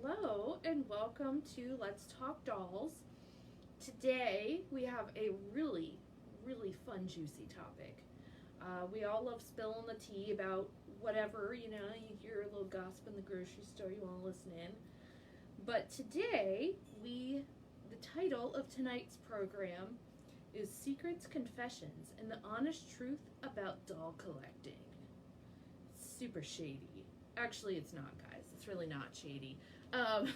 Hello and welcome to Let's Talk Dolls. Today we have a really fun, juicy topic. We all love spilling the tea about whatever, you hear a little gossip in the grocery store, you want to listen in. But today, the title of tonight's program is Secrets, Confessions, and the Honest Truth About Doll Collecting. Super shady. Actually, it's not, guys. It's really not shady. I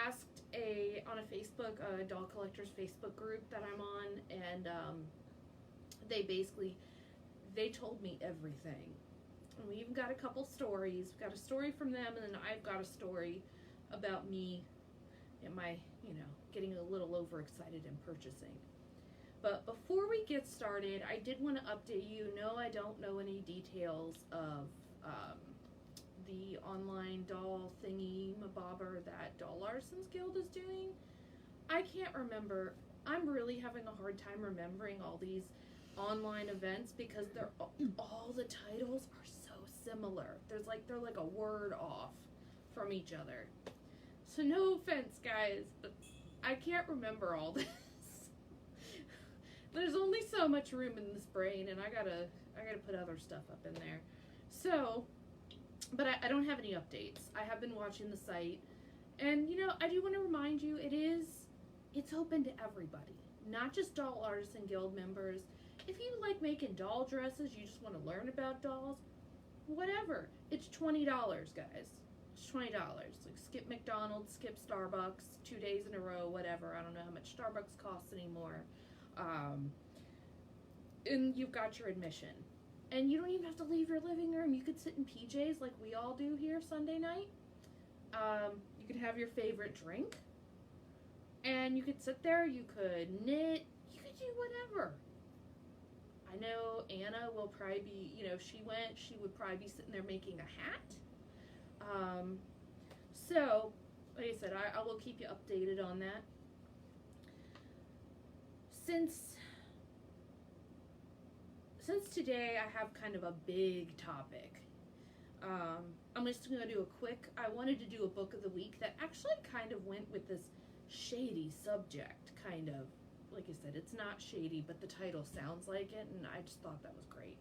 asked on a Facebook, doll collectors Facebook group that I'm on, and they told me everything. And we even got a couple stories. We got a story from them, and then I've got a story about me and my, getting a little overexcited and purchasing. But before we get started, I did want to update you. No, I don't know any details of the online doll thingy-mabobber that Doll Arsons Guild is doing. I can't remember. I'm really having a hard time remembering all these online events because all the titles are so similar. They're like a word off from each other. So no offense, guys, but I can't remember all this. There's only so much room in this brain, and I gotta put other stuff up in there. So, but I don't have any updates. I have been watching the site, and I do want to remind you, it's open to everybody, not just Doll Artisan Guild members. If you like making doll dresses, you just want to learn about dolls, whatever. It's $20, guys. It's $20. Like, skip McDonald's, skip Starbucks, 2 days in a row, whatever. I don't know how much Starbucks costs anymore. And you've got your admission. And you don't even have to leave your living room. You could sit in PJs like we all do here Sunday night. You could have your favorite drink. And you could sit there, you could knit, you could do whatever. I know Anna will probably be, if she went, she would probably be sitting there making a hat. So, like I said, I will keep you updated on that. Since today I have kind of a big topic, I'm just going to do I wanted to do a book of the week that actually kind of went with this shady subject, kind of. Like I said, it's not shady, but the title sounds like it, and I just thought that was great.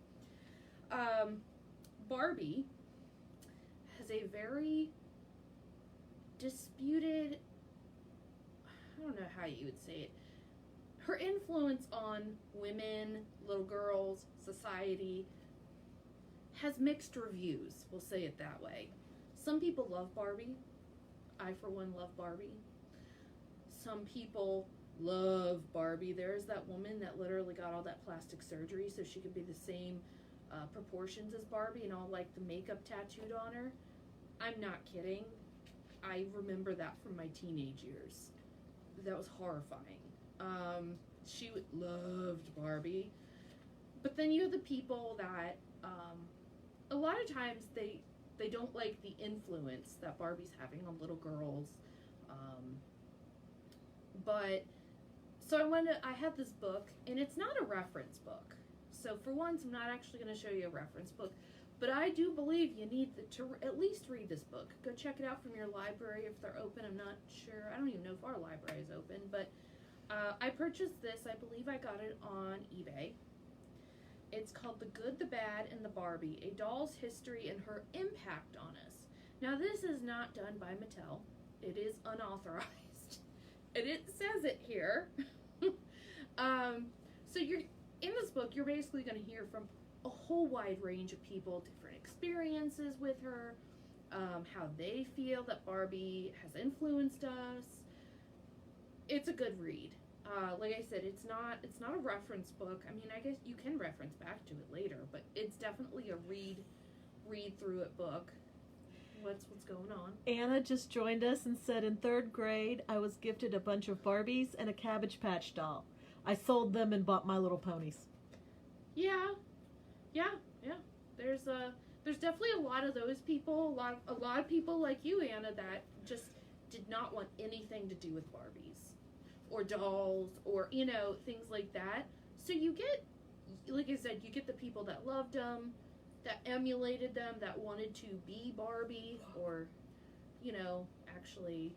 Barbie has a very disputed, I don't know how you would say it, her influence on women, little girls, society, has mixed reviews, we'll say it that way. Some people love Barbie. I, for one, love Barbie. Some people love Barbie. There's that woman that literally got all that plastic surgery so she could be the same proportions as Barbie and all like the makeup tattooed on her. I'm not kidding. I remember that from my teenage years. That was horrifying. She loved Barbie. But then you have the people that a lot of times they don't like the influence that Barbie's having on little girls. But so I had this book, and it's not a reference book. So for once, I'm not actually going to show you a reference book, but I do believe you need to at least read this book. Go check it out from your library if they're open. I'm not sure. I don't even know if our library is open, but I purchased this. I believe I got it on eBay. It's called The Good, the Bad, and the Barbie, A Doll's History and Her Impact on Us. Now, this is not done by Mattel. It is unauthorized. And it says it here. So in this book, you're basically going to hear from a whole wide range of people, different experiences with her, how they feel that Barbie has influenced us. It's a good read. Like I said, it's not a reference book. I mean, I guess you can reference back to it later, but it's definitely a read through it book. What's going on? Anna just joined us and said in 3rd grade I was gifted a bunch of Barbies and a Cabbage Patch doll. I sold them and bought My Little Ponies. Yeah. There's definitely a lot of those people, a lot of people like you, Anna, that just did not want anything to do with Barbies or dolls or things like that. So you get, like I said, you get the people that loved them, that emulated them, that wanted to be Barbie, or actually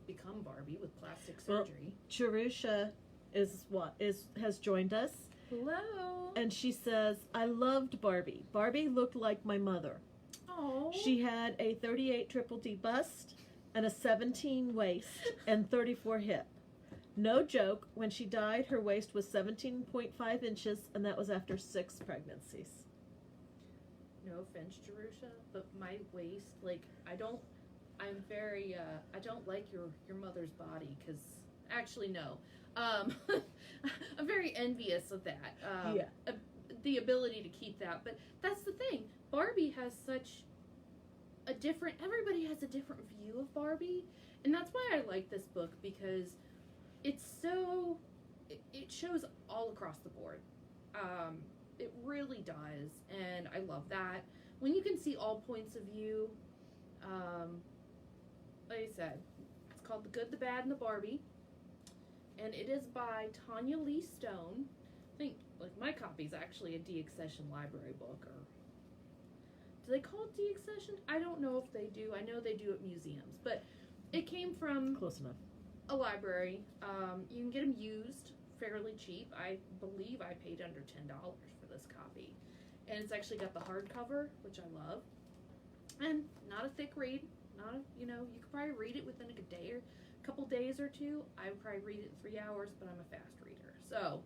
become Barbie with plastic Well, surgery. Jerusha has joined us, Hello. and she says, "I loved Barbie. Barbie looked like my mother. Oh. She had a 38 triple D bust and a 17 waist and 34 hip. No joke, when she died, her waist was 17.5 inches, and that was after 6 pregnancies." No offense, Jerusha, but my waist, I don't like your mother's body, because, actually, no. I'm very envious of that. The ability to keep that. But that's the thing. Barbie has everybody has a different view of Barbie. And that's why I like this book, because it shows all across the board. It really does. And I love that. When you can see all points of view, like I said, it's called The Good, the Bad, and the Barbie. And it is by Tanya Lee Stone. I think, my copy is actually a deaccession library book. Or do they call it deaccession? I don't know if they do. I know they do at museums. But it came from Close enough. a library. You can get them used fairly cheap. I believe I paid under $10 for this copy. And it's actually got the hardcover, which I love. And not a thick read. You could probably read it within a couple days or two. I would probably read it in 3 hours, but I'm a fast reader. So,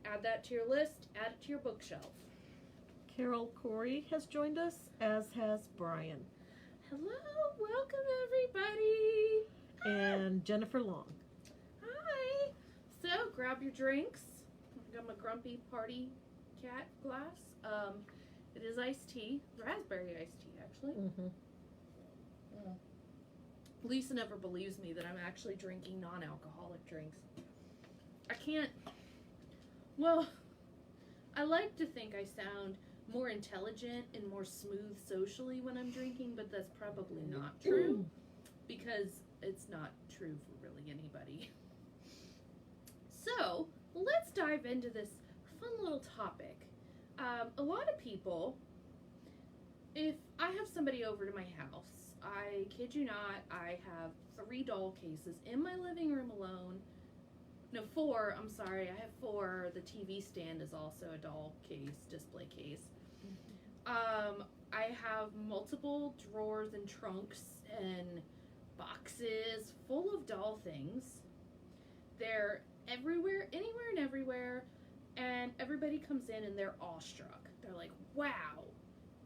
add that to your list, add it to your bookshelf. Carol Corey has joined us, as has Brian. Hello, welcome everybody. And Jennifer Long. Hi. So, grab your drinks. I got my grumpy party cat glass. It is iced tea, raspberry iced tea, actually. Mm-hmm. Lisa never believes me that I'm actually drinking non-alcoholic drinks. I like to think I sound more intelligent and more smooth socially when I'm drinking, but that's probably not true, because it's not true for really anybody. So, let's dive into this fun little topic. A lot of people, if I have somebody over to my house, I kid you not, I have 3 doll cases in my living room alone. No, 4, I'm sorry, I have 4. The TV stand is also a doll case, display case. I have multiple drawers and trunks and boxes full of doll things. They're everywhere, anywhere and everywhere, and everybody comes in and they're awestruck. They're like, wow.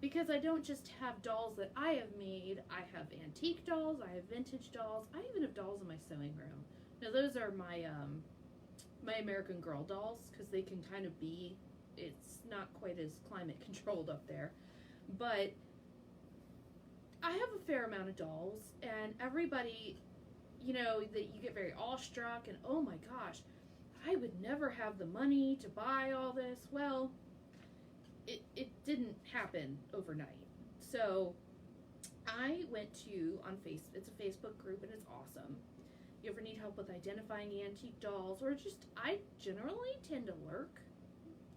Because I don't just have dolls that I have made. I have antique dolls, I have vintage dolls, I even have dolls in my sewing room. Now those are my my American Girl dolls, because they can kind of be, it's not quite as climate controlled up there. But I have a fair amount of dolls, and everybody, that you get very awestruck and, oh my gosh, I would never have the money to buy all this. Well, it didn't happen overnight. So I went to, it's a Facebook group, and it's awesome. You ever need help with identifying antique dolls, or just, I generally tend to lurk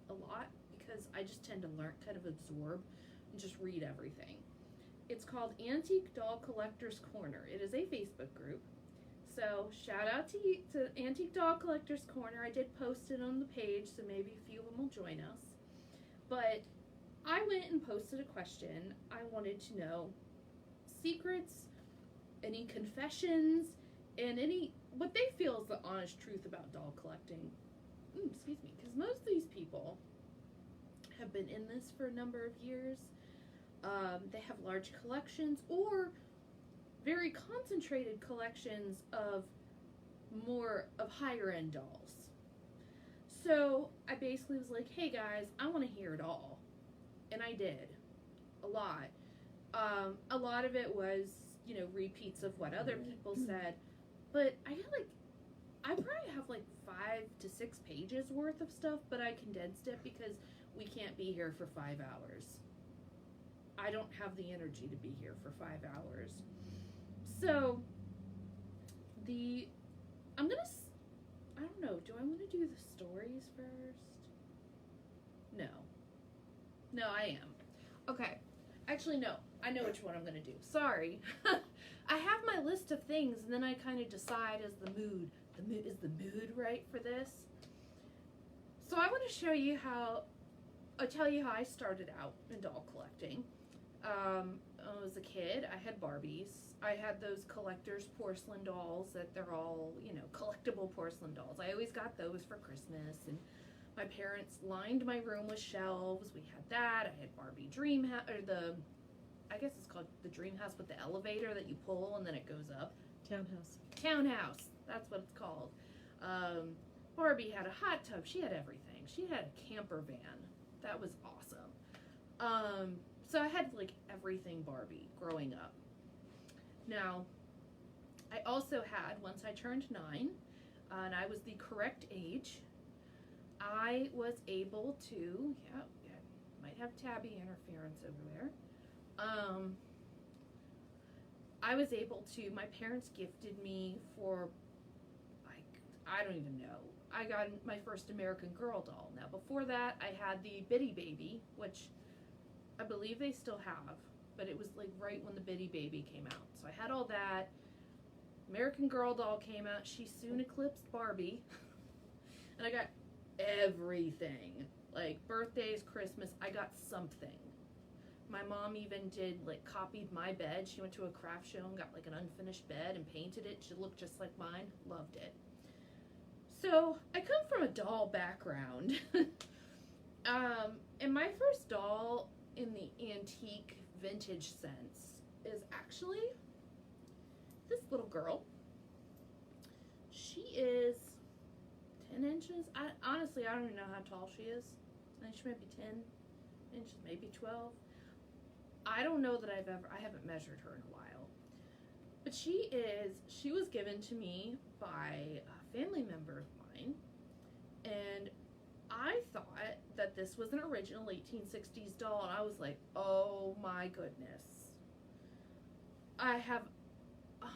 a lot, because I just tend to learn, kind of absorb, and just read everything. It's called Antique Doll Collectors Corner. It is a Facebook group. So shout out to Antique Doll Collectors Corner. I did post it on the page, so maybe a few of them will join us. But I went and posted a question. I wanted to know secrets, any confessions, and what they feel is the honest truth about doll collecting. Excuse me, because most of these people have been in this for a number of years. They have large collections, or very concentrated collections of higher end dolls. So I basically was like, hey guys, I want to hear it all. And I did. A lot. A lot of it was, repeats of what other people said. But I probably have 5 to 6 pages worth of stuff, but I condensed it because we can't be here for 5 hours. I don't have the energy to be here for 5 hours. So, I don't know, do I want to do the stories first? No, I am. Okay, Actually, no. I know which one I'm going to do. Sorry. I have my list of things, and then I kind of decide as the mood. Is the mood right for this? So I want to show you how, I'll tell you how I started out in doll collecting. I was a kid. I had Barbies. I had those collector's porcelain dolls that they're all, you know, collectible porcelain dolls. I always got those for Christmas, and my parents lined my room with shelves. We had that. I had Barbie Dream House, or I guess it's called the Dream House with the elevator that you pull and then it goes up. Townhouse. That's what it's called. Barbie had a hot tub. She had everything. She had a camper van. That was awesome. So I had like everything Barbie growing up. Now, I also had, once I turned 9, and I was the correct age, I was able to, might have tabby interference over there. I was able to, my parents gifted me for, like, I don't even know. I got my first American Girl doll. Now, before that, I had the Bitty Baby, which I believe they still have, but it was like right when the Bitty Baby came out. So I had all that. American Girl doll came out. She soon eclipsed Barbie. And I got everything. Like birthdays, Christmas, I got something. My mom even copied my bed. She went to a craft show and got like an unfinished bed and painted it. She looked just like mine. Loved it. So I come from a doll background. And my first doll in the antique vintage sense is actually this little girl. She is 10 inches. Honestly, I don't even know how tall she is. I think she might be 10 inches, maybe 12. I don't know that I haven't measured her in a while. But she was given to me by a family member of mine. And I thought that this was an original 1860s doll, and I was like, oh my goodness. I have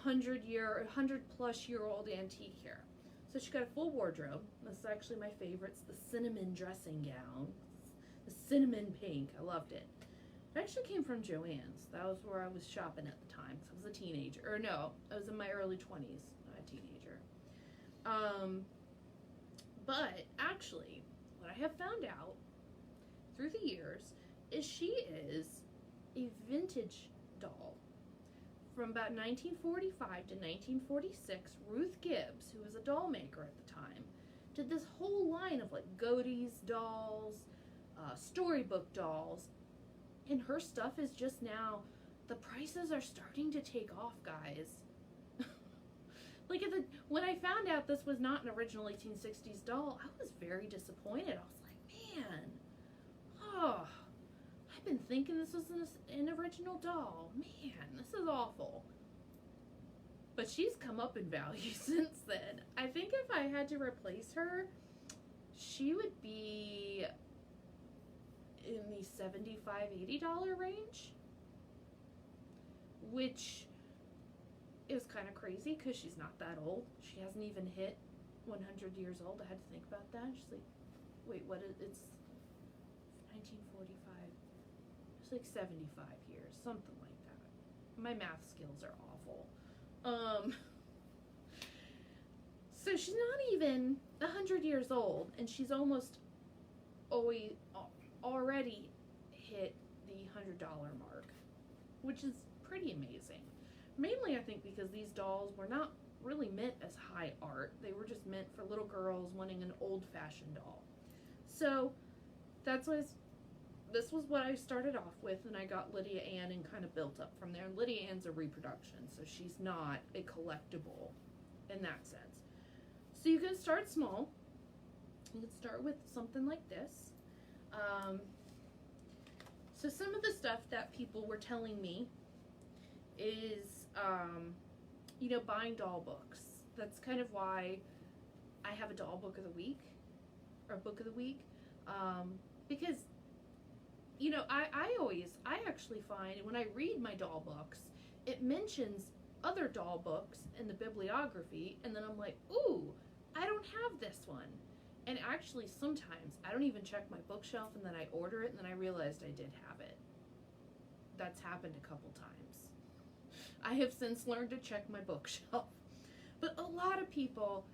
100-plus-year-old antique here. So she got a full wardrobe. This is actually my favorite. It's the cinnamon dressing gown. The cinnamon pink. I loved it. It actually came from Joann's. That was where I was shopping at the time, because I was a teenager. Or no, I was in my early 20s, not a teenager. But actually, what I have found out through the years is she is a vintage doll. From about 1945 to 1946, Ruth Gibbs, who was a doll maker at the time, did this whole line of like Godey's dolls, storybook dolls, and her stuff is just now, the prices are starting to take off, guys. Like when I found out this was not an original 1860s doll, I was very disappointed. I was like, man, I've been thinking this was an original doll. Man, this is awful. But she's come up in value since then. I think if I had to replace her, she would be in the $75, $80 range, which is kind of crazy because she's not that old. She hasn't even hit 100 years old. I had to think about that. She's like, wait, what is it's 1945. It's like 75 years, something like that. My math skills are awful. So she's not even 100 years old, and she's almost already hit the $100 mark, which is pretty amazing. Mainly, I think, because these dolls were not really meant as high art. They were just meant for little girls wanting an old-fashioned doll. So that's why this was what I started off with, and I got Lydia Ann and kind of built up from there. And Lydia Ann's a reproduction, so she's not a collectible in that sense. So you can start small. You can start with something like this. So some of the stuff that people were telling me is, buying doll books. That's kind of why I have a doll book of the week, or book of the week, because, I actually find when I read my doll books, it mentions other doll books in the bibliography, and then I'm like, ooh, I don't have this one. And actually, sometimes I don't even check my bookshelf, and then I order it, and then I realized I did have it. that's happened a couple times. I have since learned to check my bookshelf. But a lot of people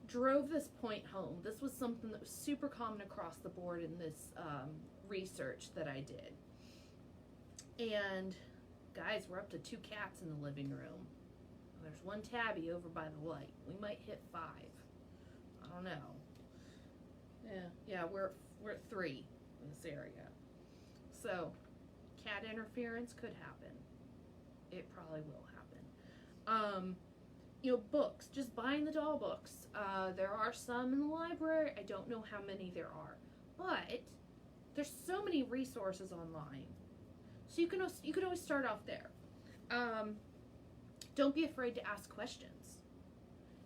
drove this point home. This was something that was super common across the board in this research that I did. And guys, we're up to 2 cats in the living room. There's 1 tabby over by the light. We might hit 5. I don't know. Yeah, we're at 3 in this area. So, cat interference could happen. It probably will happen. Books. Just buying the doll books. There are some in the library. I don't know how many there are, but there's so many resources online. So you can always start off there. Don't be afraid to ask questions.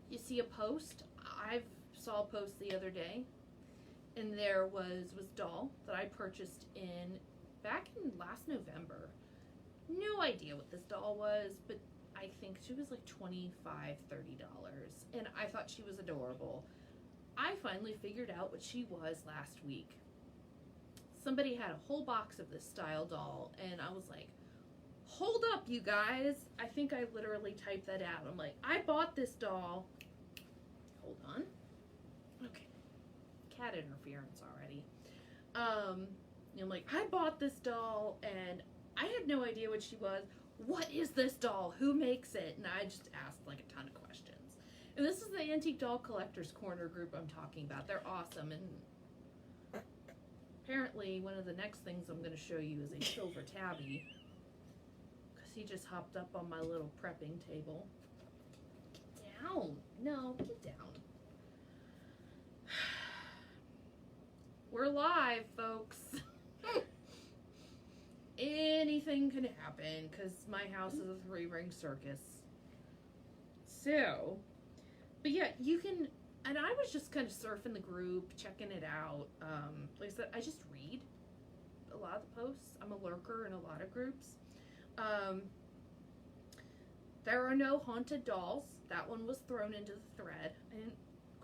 You see a post. I saw a post the other day, and there was a doll that I purchased back in last November. No idea what this doll was, but I think she was like $25, $30, and I thought she was adorable. I finally figured out what she was last week. Somebody had a whole box of this style doll, and I was like, hold up, you guys. I think I literally typed that out. I'm like, I bought this doll. Hold on. Okay. Cat interference already. I'm like, I bought this doll, and I had no idea what she was. What is this doll? Who makes it? And I just asked like a ton of questions. And this is the Antique Doll Collectors Corner group I'm talking about. They're awesome. And apparently one of the next things I'm going to show you is a silver tabby. Because he just hopped up on my little prepping table. Get down. No, get down. We're live, folks. Anything can happen because my house is a 3-ring circus. So, but yeah, you can, and I was just kind of surfing the group, checking it out. Like I said, I just read a lot of the posts. I'm a lurker in a lot of groups. There are no haunted dolls. That one was thrown into the thread. I didn't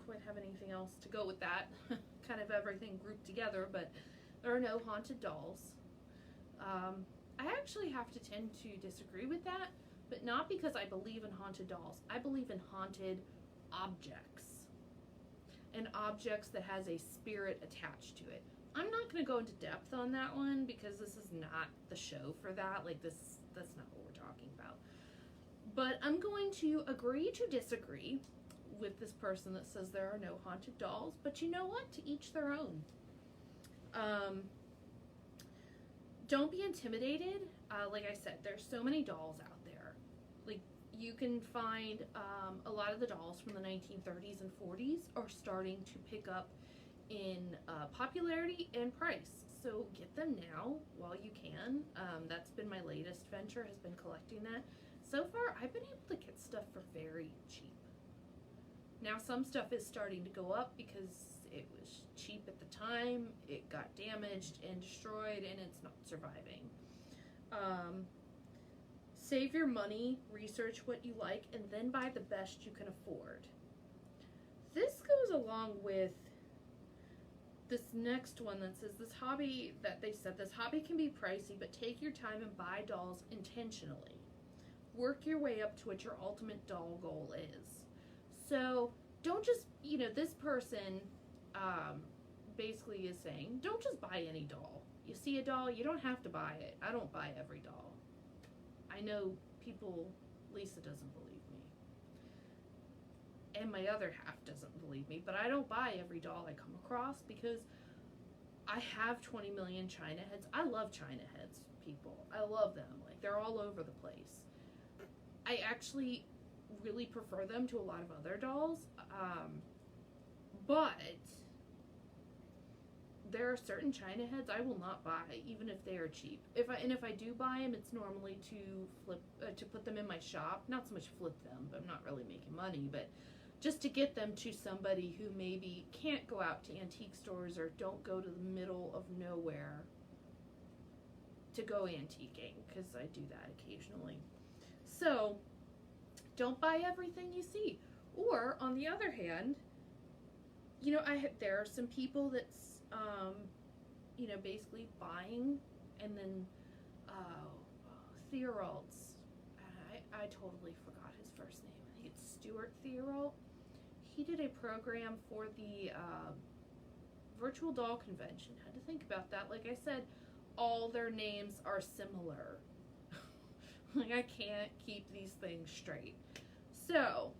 quite have anything else to go with that. Kind of everything grouped together, but there are no haunted dolls. I actually have to tend to disagree with that, but not because I believe in haunted dolls. I believe in haunted objects, and objects that has a spirit attached to it. I'm not going to go into depth on that one because this is not the show for that. Like that's not what we're talking about. But I'm going to agree to disagree with this person that says there are no haunted dolls, but you know what? To each their own. Don't be intimidated. Like I said, there's so many dolls out there. Like, you can find a lot of the dolls from the 1930s and 40s are starting to pick up in popularity and price. So get them now while you can. That's been my latest venture, has been collecting that. So far, I've been able to get stuff for very cheap. Now, some stuff is starting to go up because it was cheap at the time, it got damaged and destroyed, and it's not surviving. Save your money, research what you like, and then buy the best you can afford. This goes along with this next one that says this hobby can be pricey, but take your time and buy dolls intentionally. Work your way up to what your ultimate doll goal is. So don't just, this person basically is saying, don't just buy any doll. You see a doll, you don't have to buy it. I don't buy every doll. I know people, Lisa doesn't believe me. And my other half doesn't believe me, but I don't buy every doll I come across because I have 20 million China heads. I love China heads, people. I love them. Like, they're all over the place. I actually really prefer them to a lot of other dolls, but there are certain China heads I will not buy, even if they are cheap. If I do buy them, it's normally to put them in my shop. Not so much flip them, but I'm not really making money, but just to get them to somebody who maybe can't go out to antique stores or don't go to the middle of nowhere to go antiquing, because I do that occasionally. So don't buy everything you see. Or on the other hand, there are some people that's basically buying and then Theoralds. I totally forgot his first name. I think it's Stuart Theorald. He did a program for the virtual doll convention. Had to think about that. Like I said, all their names are similar. Like, I can't keep these things straight. So,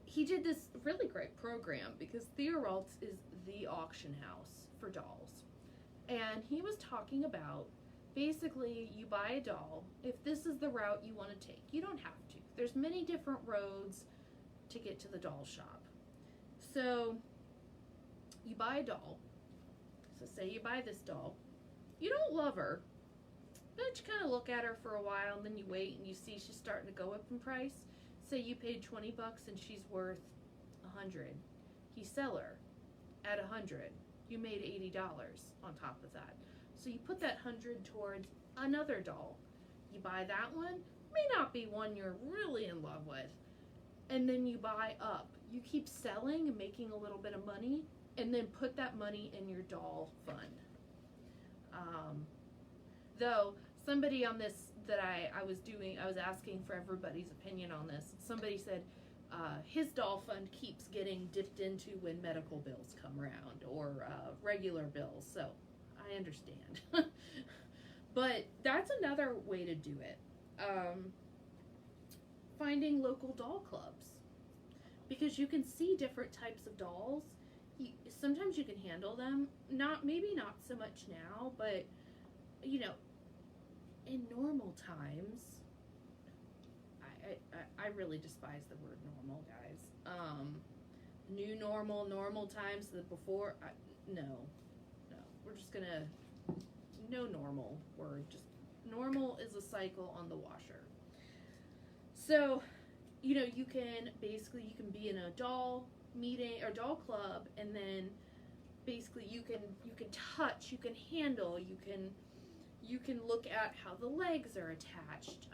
he did this really great program because Theoralds is the auction house for dolls. And he was talking about, basically, you buy a doll. If this is the route you want to take, you don't have to. There's many different roads to get to the doll shop. So, you buy a doll. So, say you buy this doll. You don't love her, but you kind of look at her for a while, and then you wait and you see she's starting to go up in price. Say you paid $20 and she's worth $100. You sell her at $100. You made $80 on top of that. So you put that $100 towards another doll. You buy that one, may not be one you're really in love with, and then you buy up. You keep selling and making a little bit of money, and then put that money in your doll fund. Though somebody on this that I was asking for everybody's opinion on this. Somebody said his doll fund keeps getting dipped into when medical bills come around or regular bills. So I understand. But that's another way to do it. Finding local doll clubs, because you can see different types of dolls. Sometimes you can handle them. Maybe not so much now, but in normal times, I really despise the word normal, guys. New normal times, the before, no, we're just gonna, no normal word, just normal is a cycle on the washer. So, you can be in a doll meeting or doll club, and then basically you can touch, you can handle, you can look at how the legs are attached.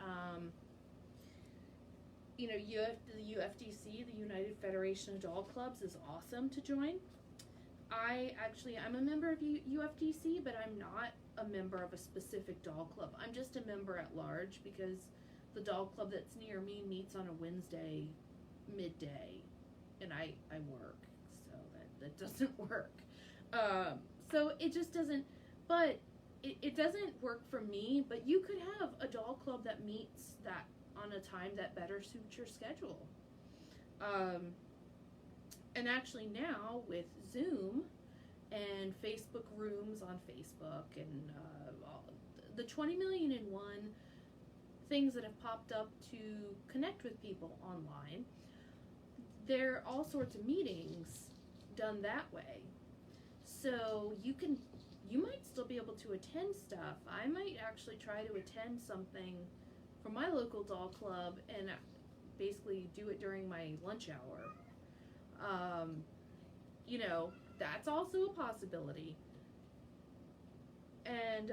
The UFDC, the United Federation of Doll Clubs, is awesome to join. I'm a member of UFDC, but I'm not a member of a specific doll club. I'm just a member at large because the doll club that's near me meets on a Wednesday midday, and I work, so that doesn't work. So it just doesn't, but it doesn't work for me, but you could have a doll club that meets that on a time that better suits your schedule. And actually now with Zoom and Facebook rooms on Facebook and the 20 million and one things that have popped up to connect with people online, there are all sorts of meetings done that way. So you might still be able to attend stuff. I might actually try to attend something from my local doll club and basically do it during my lunch hour. That's also a possibility. And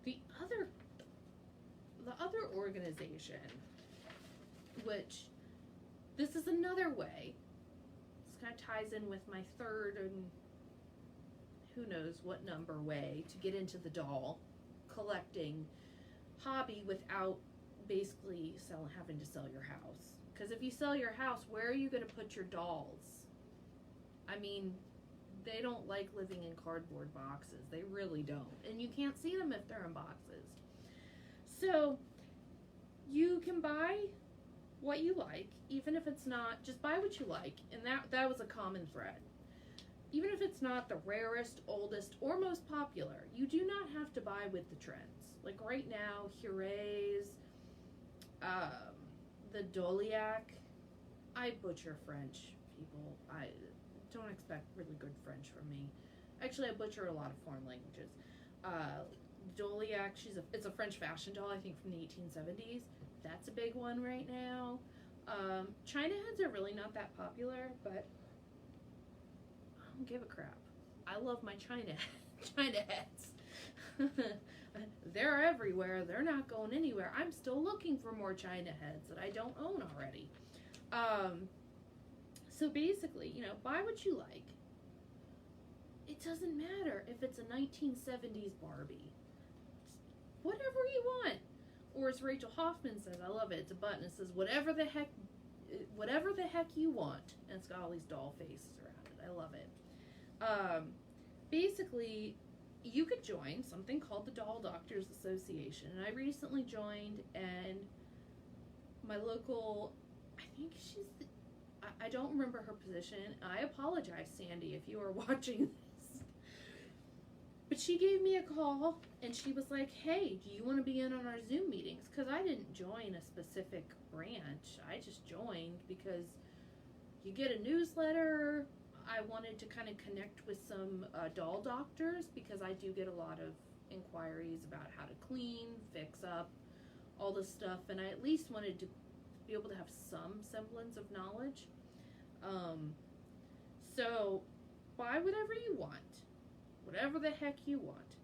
the other organization, which this is another way, this kind of ties in with my third and who knows what number way to get into the doll collecting hobby without basically having to sell your house. Because if you sell your house, where are you going to put your dolls? I mean, they don't like living in cardboard boxes. They really don't. And you can't see them if they're in boxes. So you can buy what you like, even if it's not, just buy what you like. And that was a common thread. Even if it's not the rarest, oldest, or most popular, you do not have to buy with the trends. Like right now, Huray's, the Doliac. I butcher French, people. I don't expect really good French from me. Actually, I butcher a lot of foreign languages. Doliac, it's a French fashion doll, I think from the 1870s. That's a big one right now. China heads are really not that popular, but I don't give a crap. I love my China heads. They're everywhere. They're not going anywhere. I'm still looking for more China heads that I don't own already. So basically, buy what you like. It doesn't matter if it's a 1970s Barbie. Whatever as Rachel Hoffman says, I love it. It's a button. It says, whatever the heck you want. And it's got all these doll faces around it. I love it. Basically, you could join something called the Doll Doctors Association. And I recently joined, and my local, I think I don't remember her position. I apologize, Sandy, if you are watching this. But she gave me a call, and she was like, hey, do you want to be in on our Zoom meetings? Because I didn't join a specific branch. I just joined because you get a newsletter. I wanted to kind of connect with some doll doctors because I do get a lot of inquiries about how to clean, fix up, all this stuff. And I at least wanted to be able to have some semblance of knowledge. So buy whatever you want. Whatever the heck you want.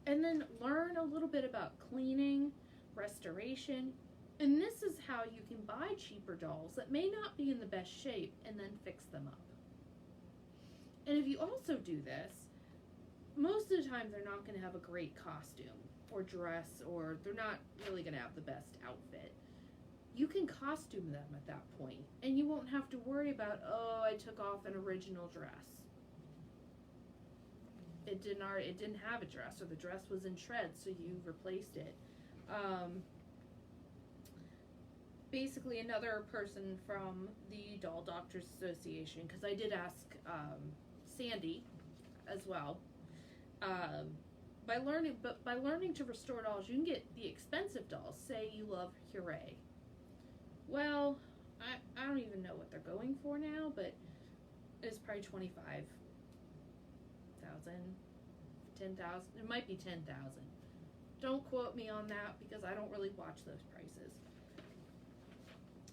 And then learn a little bit about cleaning, restoration, and this is how you can buy cheaper dolls that may not be in the best shape and then fix them up. And if you also do this, most of the time they're not going to have a great costume or dress, or they're not really going to have the best outfit. You can costume them at that point, and you won't have to worry about, oh, I took off an original dress. It didn't have a dress, or the dress was in shreds, so you replaced it. Basically, another person from the Doll Doctors Association, because I did ask Sandy as well. By learning to restore dolls, you can get the expensive dolls. Say you love Hooray. Well, I don't even know what they're going for now, but it's probably $25,000, $10,000. It might be $10,000. Don't quote me on that because I don't really watch those prices.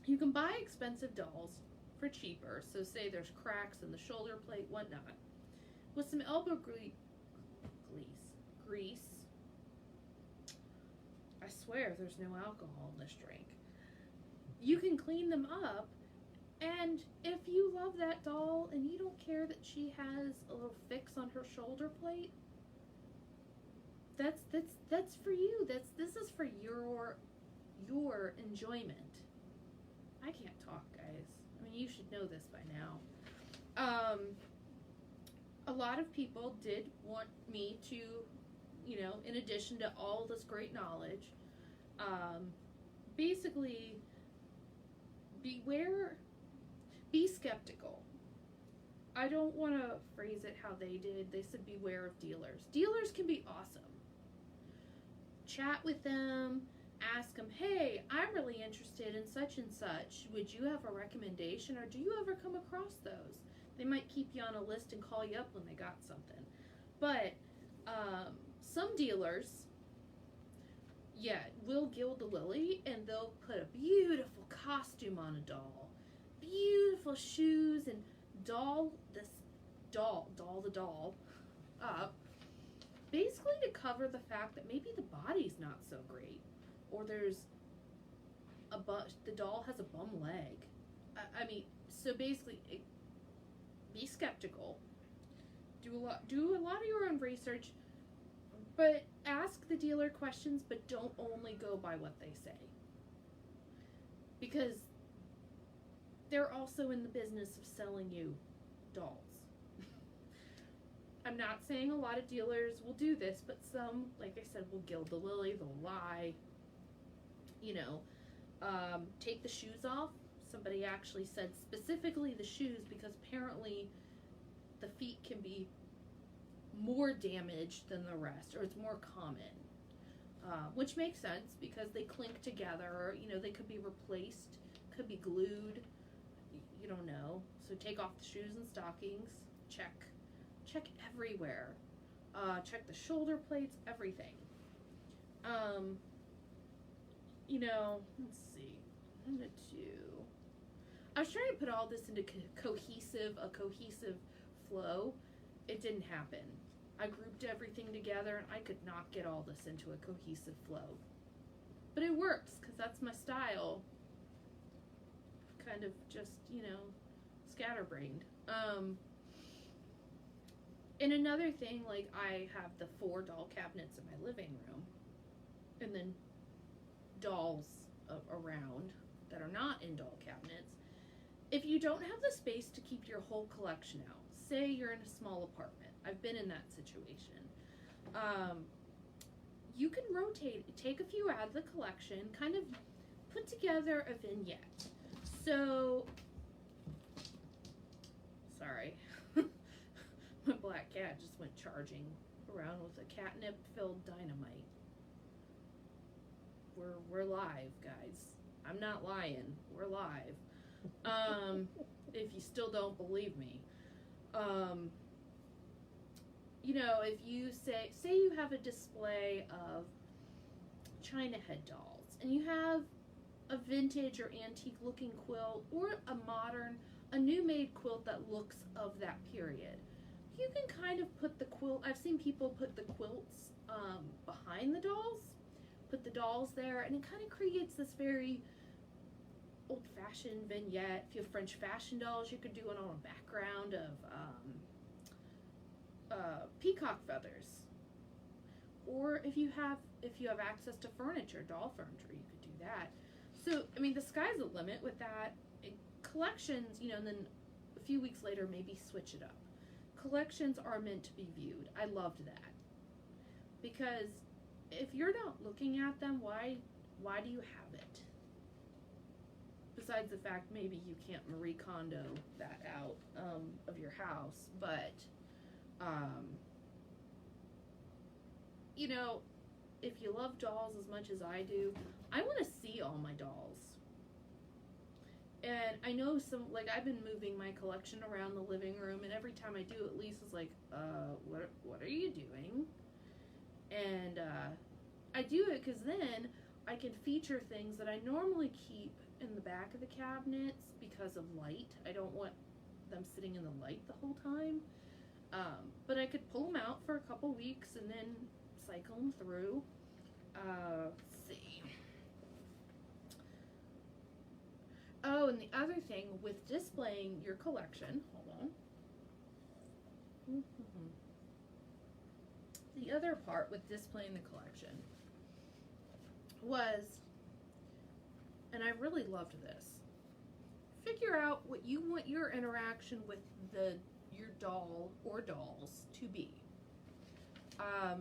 You can buy expensive dolls for cheaper. So say there's cracks in the shoulder plate, whatnot, with some elbow grease. I swear there's no alcohol in this drink. You can clean them up. And if you love that doll and you don't care that she has a little fix on her shoulder plate, that's for you. This is for your enjoyment. I can't talk, guys. I mean, you should know this by now. A lot of people did want me to, in addition to all this great knowledge, basically be skeptical. I don't want to phrase it how they did. They said beware of dealers. Dealers can be awesome. Chat with them, ask them, hey, I'm really interested in such and such. Would you have a recommendation, or do you ever come across those? They might keep you on a list and call you up when they got something. But some dealers, will gild the lily, and they'll put a beautiful costume on a doll, beautiful shoes, and doll the doll up, basically to cover the fact that maybe the body's not so great, or there's the doll has a bum leg. I mean, so basically, be skeptical. Do a lot of your own research, but ask the dealer questions, but don't only go by what they say, because they're also in the business of selling you dolls. I'm not saying a lot of dealers will do this, but some, like I said, will gild the lily, they'll lie, take the shoes off. Somebody actually said specifically the shoes, because apparently the feet can be more damaged than the rest, or it's more common, which makes sense because they clink together. They could be replaced, could be glued. You don't know. So take off the shoes and stockings. Check everywhere. Check the shoulder plates, everything. Let's see. I was trying to put all this into a cohesive flow. It didn't happen. I grouped everything together, and I could not get all this into a cohesive flow. But it works, because that's my style. Kind of just, scatterbrained. And another thing, like, I have the 4 doll cabinets in my living room. And then dolls around that are not in doll cabinets, if you don't have the space to keep your whole collection out, say you're in a small apartment, I've been in that situation, you can rotate, take a few out of the collection, kind of put together a vignette. So, sorry, my black cat just went charging around with a catnip-filled dynamite. We're live, guys. I'm not lying. We're live. If you still don't believe me. You know, if you say you have a display of China head dolls, and you have a vintage or antique looking quilt, or a new made quilt that looks of that period, you can kind of put the quilt, I've seen people put the quilts behind the dolls, put the dolls there, and it kind of creates this very old-fashioned vignette. If you have French fashion dolls, you could do it on a background of peacock feathers. Or if you have access to furniture, doll furniture, you could do that. So, I mean, the sky's the limit with that. Collections, you know, and then a few weeks later, maybe switch it up. Collections are meant to be viewed. I loved that. Because if you're not looking at them, why do you have it? Besides the fact maybe you can't Marie Kondo that out of your house, but you know, if you love dolls as much as I do, I want to see all my dolls. And I know like I've been moving my collection around the living room, and every time I do, at least it's like, what are you doing? And I do it because then I can feature things that I normally keep in the back of the cabinets because of light. I don't want them sitting in the light the whole time. But I could pull them out for a couple weeks and then cycle them through. Let's see. Oh, and the other thing with displaying your collection, hold on. The other part with displaying the collection was, and I really loved this, figure out what you want your interaction with your doll or dolls to be. I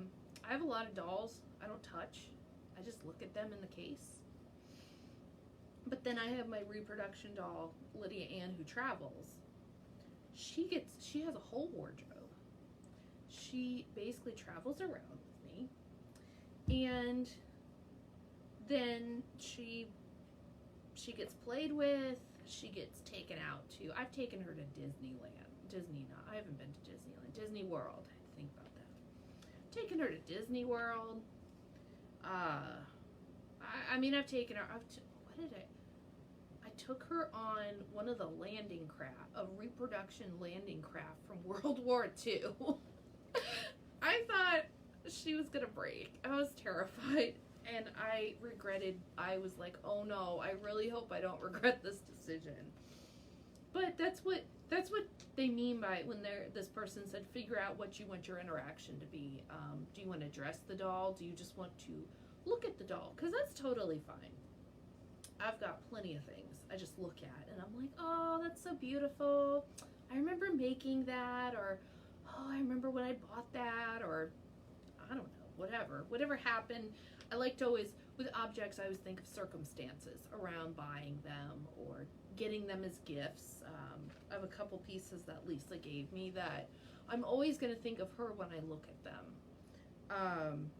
have a lot of dolls I don't touch. I just look at them in the case. But then I have my reproduction doll, Lydia Ann, who travels. She has a whole wardrobe. She basically travels around with me, and then she gets played with. She gets taken out to. I've taken her to Disneyland. I haven't been to Disneyland. Disney World. I had to think about that. Taken her to Disney World. I mean, I've taken her. I took her on one of the landing craft, a reproduction landing craft from World War II. I thought she was gonna break. I was terrified, and I was like, oh no, I really hope I don't regret this decision. But that's what they mean by when this person said, figure out what you want your interaction to be. Do you want to dress the doll? Do you just want to look at the doll? Because that's totally fine. I've got plenty of things I just look at, and I'm like, oh, that's so beautiful. I remember making that, or oh, I remember when I bought that, or I don't know, whatever happened. I like to always, with objects, I always think of circumstances around buying them or getting them as gifts. I have a couple pieces that Lisa gave me that I'm always going to think of her when I look at them.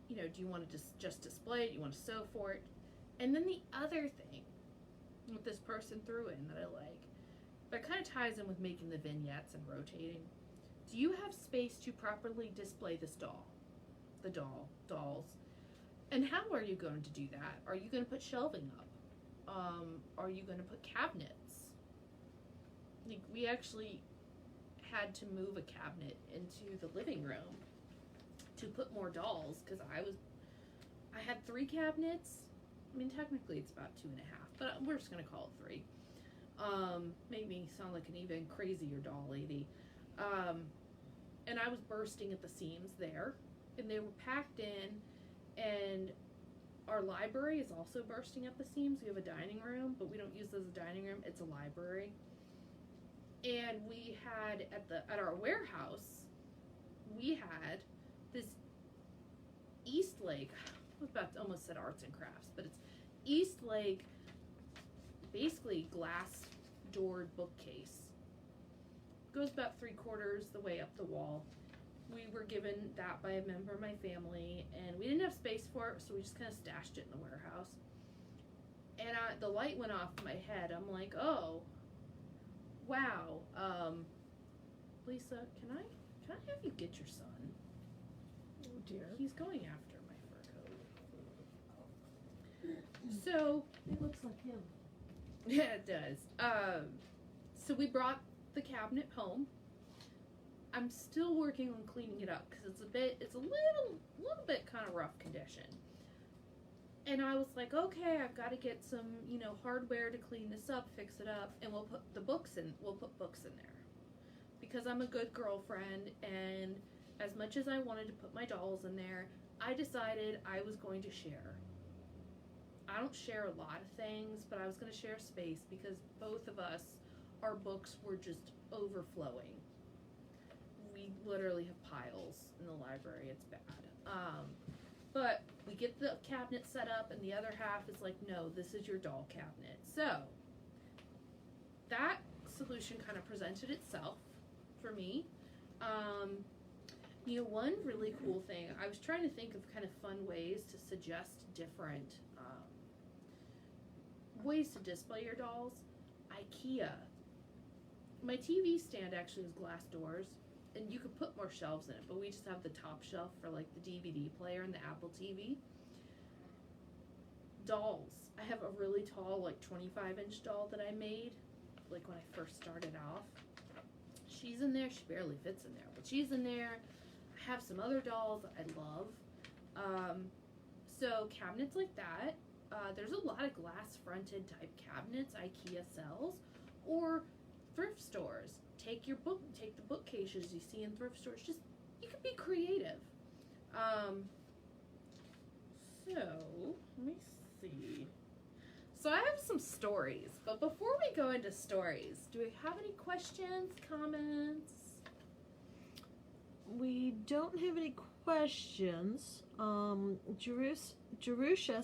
You know, do you want to just display it? Do you want to sew for it? And then the other thing what this person threw in that I like, but it kind of ties in with making the vignettes and rotating. Do you have space to properly display this doll? The dolls. And how are you going to do that? Are you going to put shelving up? Are you going to put cabinets? Like, we actually had to move a cabinet into the living room to put more dolls because I had 3 cabinets. I mean, technically it's about 2.5, but we're just going to call it 3. Made me sound like an even crazier doll lady. And I was bursting at the seams there, and they were packed in, and Our library is also bursting at the seams. We have a dining room, but we don't use it as a dining room. It's a library. And we had at our warehouse, we had this Eastlake. I was about to almost said arts and crafts, but it's Eastlake, basically glass doored bookcase. Goes about 3/4 the way up the wall. We were given that by a member of my family, and we didn't have space for it, so we just kind of stashed it in the warehouse. And the light went off in my head. I'm like, oh, wow. Lisa, can I have you get your son? Oh dear. He's going after my fur coat. So It looks like him. yeah, it does. So we brought the cabinet home. I'm still working on cleaning it up because it's a little bit kind of rough condition. And I was like, okay, I've got to get some, hardware to clean this up, fix it up, and we'll put books in there. Because I'm a good girlfriend, and as much as I wanted to put my dolls in there, I decided I was going to share. I don't share a lot of things, but I was going to share space because both of us, our books were just overflowing. We literally have piles in the library. It's bad. But we get the cabinet set up, and the other half is like, no, this is your doll cabinet. So that solution kind of presented itself for me. One really cool thing, I was trying to think of kind of fun ways to suggest different ways to display your dolls. IKEA. My TV stand actually has glass doors, and you could put more shelves in it, but we just have the top shelf for like the DVD player and the Apple TV. Dolls. I have a really tall, like 25-inch doll that I made, like when I first started off. She's in there. She barely fits in there, but she's in there. I have some other dolls I love. So cabinets like that. There's a lot of glass-fronted type cabinets IKEA sells, or thrift stores. Take the bookcases you see in thrift stores. Just, you can be creative. So let me see. So I have some stories, but before we go into stories, do we have any questions, comments? We don't have any questions. Jerusha,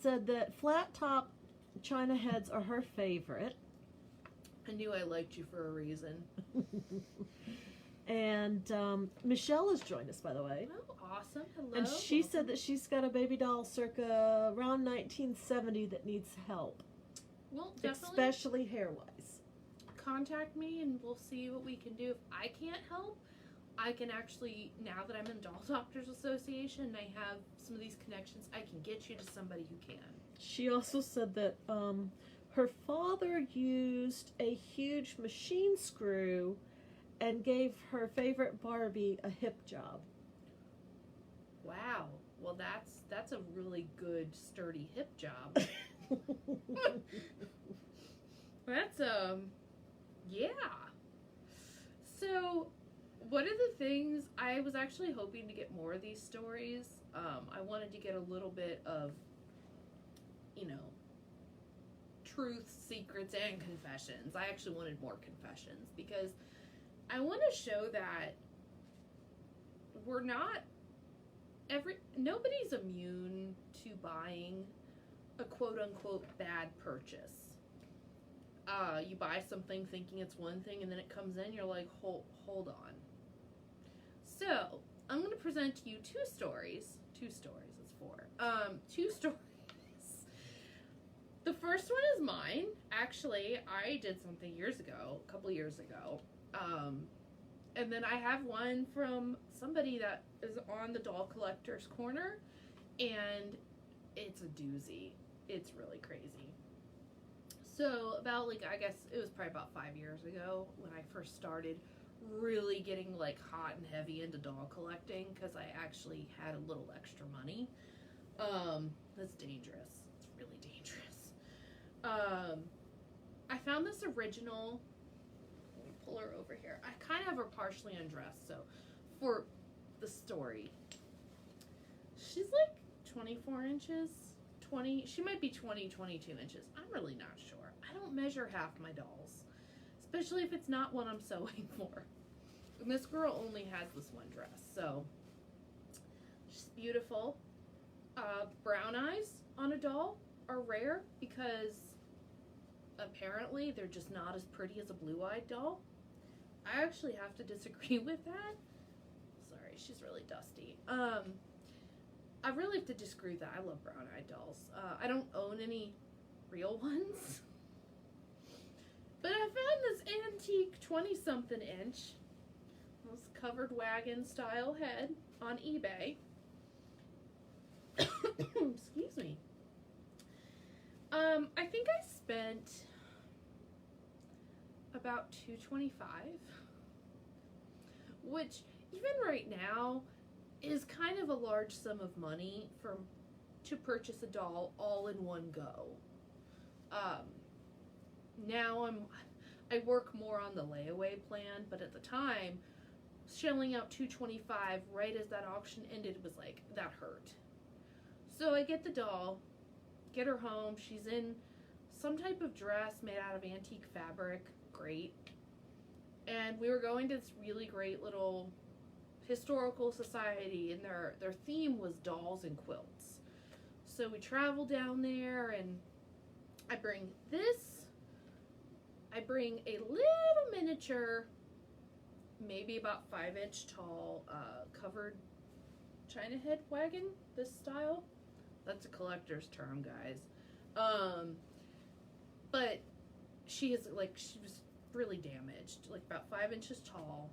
said that flat top china heads are her favorite. I knew I liked you for a reason. And Michelle has joined us, by the way. Oh, awesome. Hello. And she said that she's got a baby doll circa around 1970 that needs help. Well, definitely. Especially hair-wise. Contact me and we'll see what we can do. If I can't help, I can actually, now that I'm in Doll Doctors Association and I have some of these connections, I can get you to somebody who can. She also said that her father used a huge machine screw and gave her favorite Barbie a hip job. Wow. Well, that's a really good, sturdy hip job. That's, yeah. So, one of the things, I was actually hoping to get more of these stories. I wanted to get a little bit of, truths, secrets, and confessions. I actually wanted more confessions because I want to show that nobody's immune to buying a quote-unquote bad purchase. You buy something thinking it's one thing, and then it comes in, you're like, hold on. So, I'm going to present to you two stories. Two stories. The first one is mine. Actually, I did something a couple years ago. And then I have one from somebody that is on the Doll Collectors Corner, and it's a doozy. It's really crazy. So about, I guess it was probably about 5 years ago when I first started really getting, hot and heavy into doll collecting, because I actually had a little extra money. That's dangerous. It's really dangerous. I found this original. Let me pull her over here. I kind of have her partially undressed, so for the story. She's 24 inches. 20, she might be 20, 22 inches. I'm really not sure. I don't measure half my dolls, especially if it's not one I'm sewing for. And this girl only has this one dress, so she's beautiful. Brown eyes on a doll are rare because apparently they're just not as pretty as a blue-eyed doll. I actually have to disagree with that. Sorry, she's really dusty. I really have to disagree with that. I love brown-eyed dolls. I don't own any real ones. But I found this antique 20-something inch, this covered wagon style head on eBay. Excuse me. I think I spent about $225, which even right now is kind of a large sum of money to purchase a doll all in one go. Now I work more on the layaway plan, but at the time, shelling out $225 right as that auction ended was like, that hurt. So I get the doll, get her home. She's in some type of dress made out of antique fabric. Great. And we were going to this really great little historical society, and their theme was dolls and quilts. So we travel down there, and I bring a little miniature, maybe about 5-inch tall, covered China head wagon, this style. That's a collector's term, guys. But she was really damaged, like about 5 inches tall,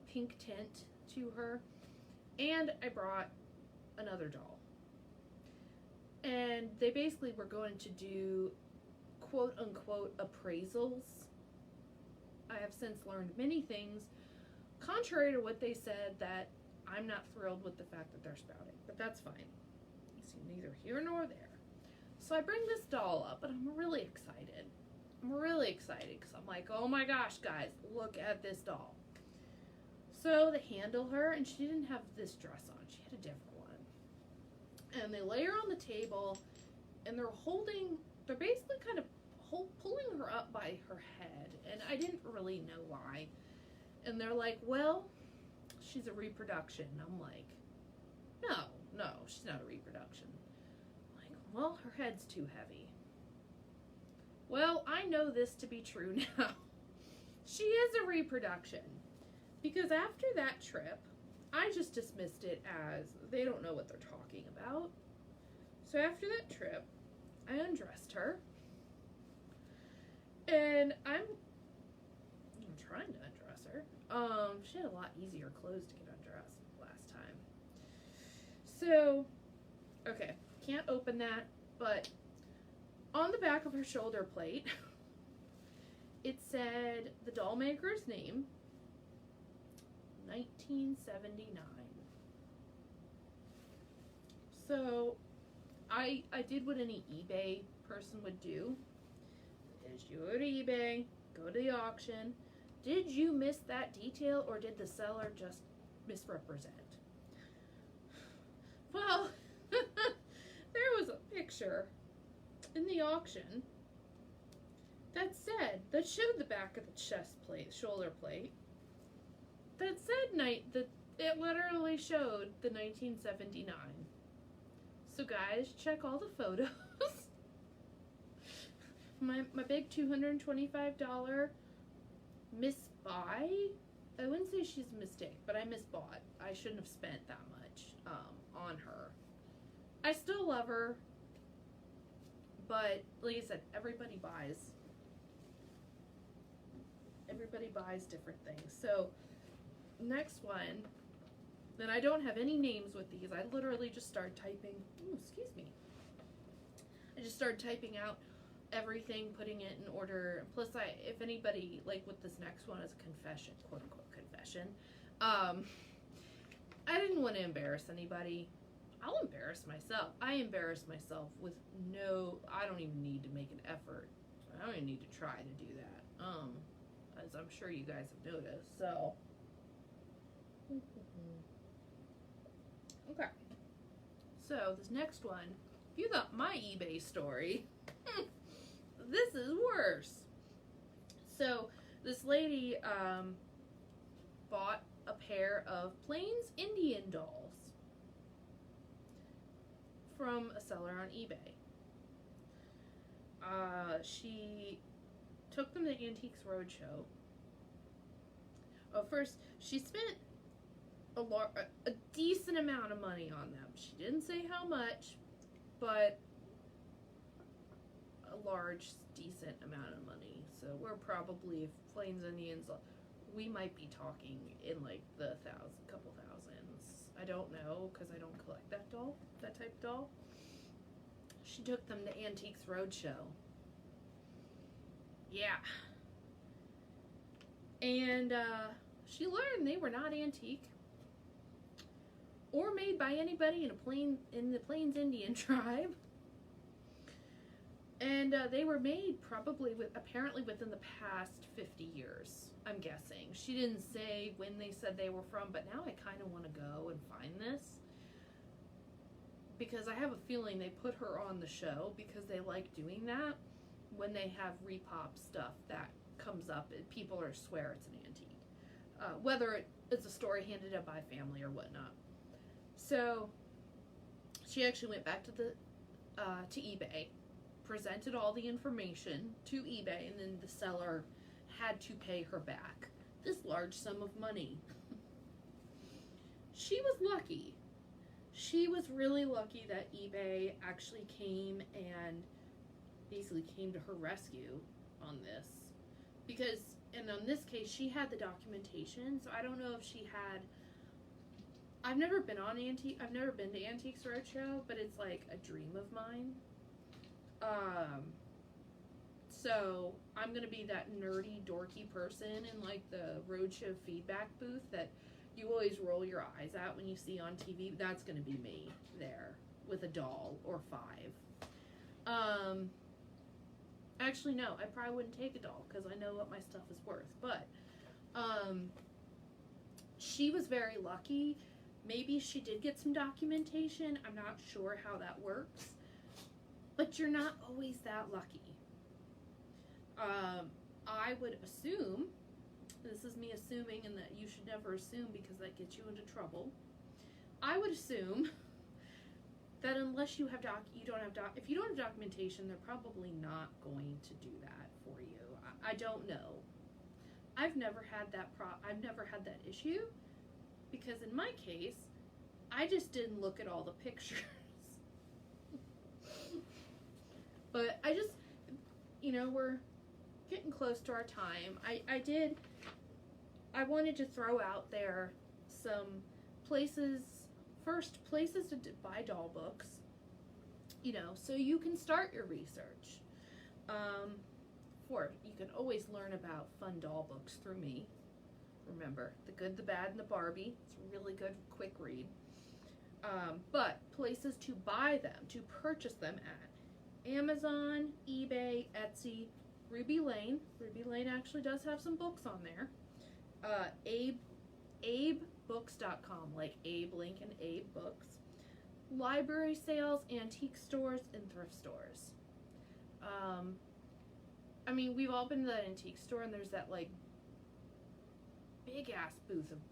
pink tint to her. And I brought another doll. And they basically were going to do quote unquote appraisals. I have since learned many things contrary to what they said that I'm not thrilled with the fact that they're spouting, but that's fine. It's neither here nor there. So I bring this doll up, and I'm really excited. Because I'm like, oh my gosh, guys, look at this doll. So they handle her, and she didn't have this dress on. She had a different one. And they lay her on the table, and they're basically kind of pulling her up by her head, and I didn't really know why. And they're like, well, she's a reproduction. I'm like, no, she's not a reproduction. I'm like, well, her head's too heavy. Well, I know this to be true now. She is a reproduction. Because after that trip, I just dismissed it as they don't know what they're talking about. So after that trip, I undressed her. And I'm trying to undress her. She had a lot easier clothes to get undressed last time. So, okay, can't open that, but on the back of her shoulder plate, it said the doll maker's name, 1979. So, I did what any eBay person would do. Is you go to eBay, go to the auction. Did you miss that detail, or did the seller just misrepresent? Well, there was a picture in the auction that showed the back of the chest plate, shoulder plate, that said that it literally showed the 1979. So guys, check all the photos. My big $225 misbuy. I wouldn't say she's a mistake, but I misbought. I shouldn't have spent that much on her. I still love her, but like I said, everybody buys different things. So next one, then I don't have any names with these. I literally just started typing. Ooh, excuse me. I just started typing out everything, putting it in order. Plus, if anybody, like with this next one is a confession, quote unquote confession. I didn't want to embarrass anybody. I'll embarrass myself. I embarrass myself with I don't even need to make an effort. I don't even need to try to do that. As I'm sure you guys have noticed. So, okay. So, this next one, if you thought my eBay story, this is worse. So, this lady bought a pair of Plains Indian dolls from a seller on eBay. She took them to Antiques Roadshow. First, she spent a decent amount of money on them. She didn't say how much, but a large, decent amount of money. So we're probably, if Plains Indians, we might be talking in like the couple thousands. I don't know, because I don't collect that type of doll. She took them to Antiques Roadshow. Yeah. And she learned they were not antique or made by anybody in the Plains Indian tribe. And they were made probably apparently within the past 50 years, I'm guessing. She didn't say when they said they were from, but now I kind of want to go and find this. Because I have a feeling they put her on the show because they like doing that when they have repop stuff that comes up and people swear it's an antique. Whether it's a story handed up by family or whatnot. So she actually went back to eBay, presented all the information to eBay, and then the seller had to pay her back this large sum of money. She was lucky. She was really lucky that eBay actually came and basically came to her rescue on this. Because, and in this case, she had the documentation, so I don't know if she had... I've never been to Antiques Roadshow, but it's like a dream of mine. So I'm going to be that nerdy, dorky person in like the Roadshow feedback booth that you always roll your eyes at when you see on TV. That's going to be me there with a doll or 5. Actually, no, I probably wouldn't take a doll because I know what my stuff is worth. But she was very lucky. Maybe she did get some documentation. I'm not sure how that works. But you're not always that lucky. I would assume, this is me assuming, and that you should never assume because that gets you into trouble. I would assume that unless you have if you don't have documentation, they're probably not going to do that for you. I don't know. I've never had that issue because in my case, I just didn't look at all the pictures. But I just, we're getting close to our time. I wanted to throw out there some places to buy doll books, so you can start your research. You can always learn about fun doll books through me. Remember, The Good, the Bad, and the Barbie. It's a really good, quick read. But places to buy them, to purchase them at: Amazon, eBay, Etsy, Ruby Lane. Ruby Lane actually does have some books on there. AbeBooks.com, like Abe Lincoln, Abe Books. Library sales, antique stores, and thrift stores. We've all been to that antique store, and there's that big ass booth of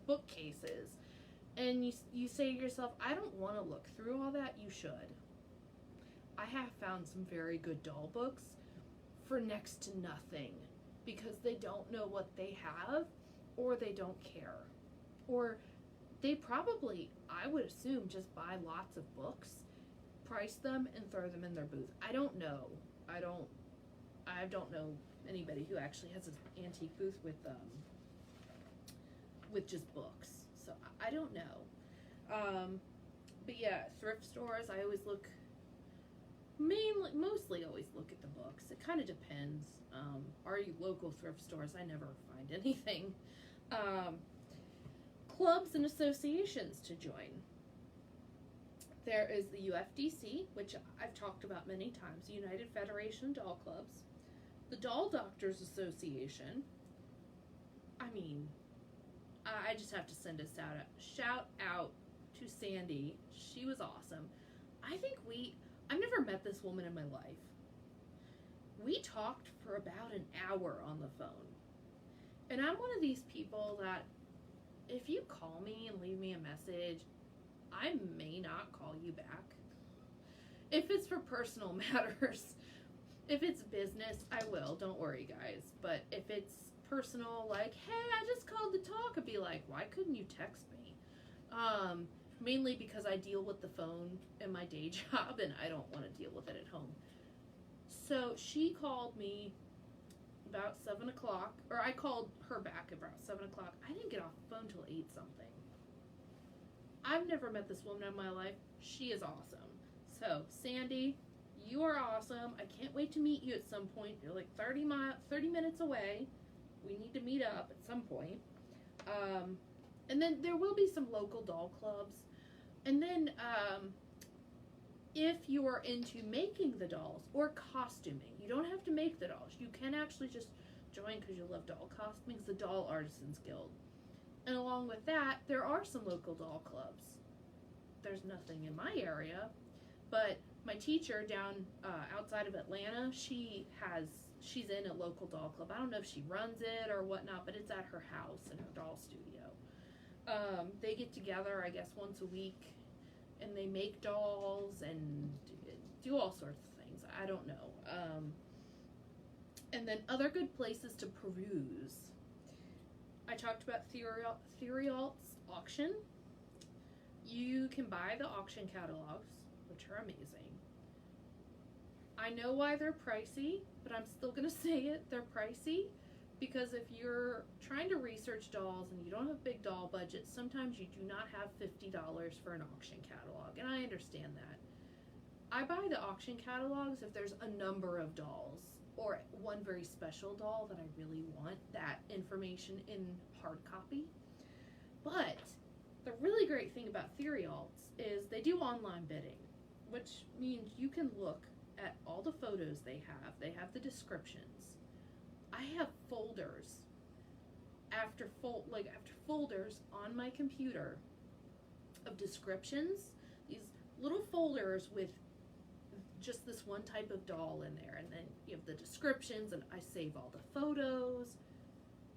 bookcases, and you say to yourself, I don't want to look through all that. You should. I have found some very good doll books for next to nothing because they don't know what they have, or they don't care, or they probably, I would assume, just buy lots of books, price them, and throw them in their booth. I don't know. I don't know anybody who actually has an antique booth with just books. So I don't know. But yeah, thrift stores, I always mostly always look at the books. It kind of depends. Our local thrift stores, I never find anything. Clubs and associations to join. There is the UFDC, which I've talked about many times, United Federation of Doll Clubs. The Doll Doctors Association. I just have to send a shout out to Sandy. She was awesome. I've never met this woman in my life. We talked for about an hour on the phone. And I'm one of these people that if you call me and leave me a message, I may not call you back. If it's for personal matters, if it's business, I will. Don't worry, guys. But if it's personal, like, hey, I just called to talk, I'd be like, why couldn't you text me? Mainly because I deal with the phone in my day job and I don't want to deal with it at home. So she called me about 7 o'clock, or I called her back about 7 o'clock. I didn't get off the phone till 8 something. I've never met this woman in my life. She is awesome. So, Sandy, you are awesome. I can't wait to meet you at some point. You're like 30 minutes away. We need to meet up at some point. And then there will be some local doll clubs. And then if you are into making the dolls or costuming, you don't have to make the dolls. You can actually just join because you love doll costuming. It's the Doll Artisans Guild. And along with that, there are some local doll clubs. There's nothing in my area, but my teacher down outside of Atlanta, she's in a local doll club. I don't know if she runs it or whatnot, but it's at her house in her doll studio. They get together, I guess, once a week, and they make dolls and do all sorts of things. I don't know. And then other good places to peruse. I talked about Therialt's auction. You can buy the auction catalogs, which are amazing. I know why they're pricey, but I'm still going to say it. They're pricey because if you're trying to research dolls and you don't have big doll budgets, sometimes you do not have $50 for an auction catalog, and I understand that. I buy the auction catalogs if there's a number of dolls or one very special doll that I really want that information in hard copy. But the really great thing about Therialt's is they do online bidding, which means you can look at all the photos they have. They have the descriptions. I have folders after folders on my computer of descriptions. These little folders with just this one type of doll in there, and then you have the descriptions, and I save all the photos.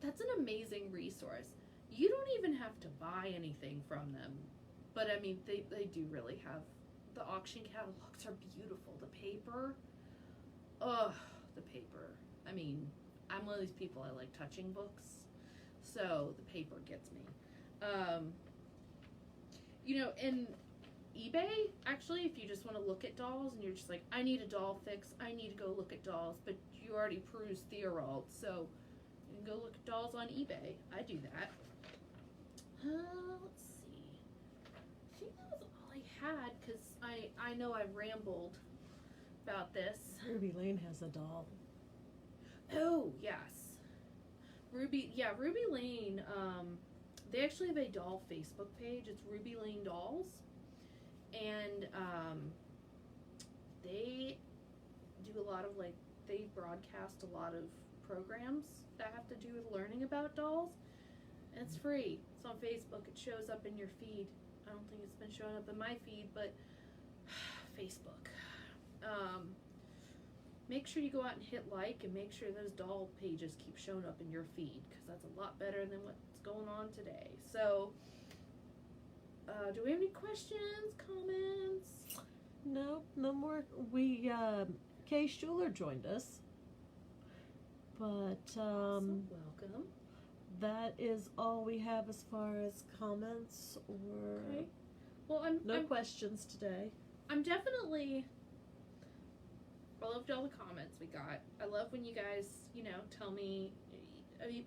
That's an amazing resource. You don't even have to buy anything from them, but I mean, they do really have, the auction catalogs are beautiful. The paper, the paper. I mean, I'm one of these people, I like touching books, so the paper gets me. In eBay, actually, if you just want to look at dolls and you're just like, I need a doll fix, I need to go look at dolls, but you already perused Therialt, so you can go look at dolls on eBay. I do that. Let's see. I think that was all I had, because I know I rambled about this. Ruby Lane has a doll. Oh, yes. Ruby Lane, they actually have a doll Facebook page. It's Ruby Lane Dolls. And they do a lot of, they broadcast a lot of programs that have to do with learning about dolls. And it's free. It's on Facebook. It shows up in your feed. I don't think it's been showing up in my feed, but Facebook. Make sure you go out and hit like, and make sure those doll pages keep showing up in your feed, because that's a lot better than what's going on today. So, do we have any questions, comments? No more. Kay Schuler joined us, but Welcome. that is all we have as far as comments or Okay. Well, no questions today. I'm definitely. I loved all the comments we got. I love when you guys, tell me. I mean,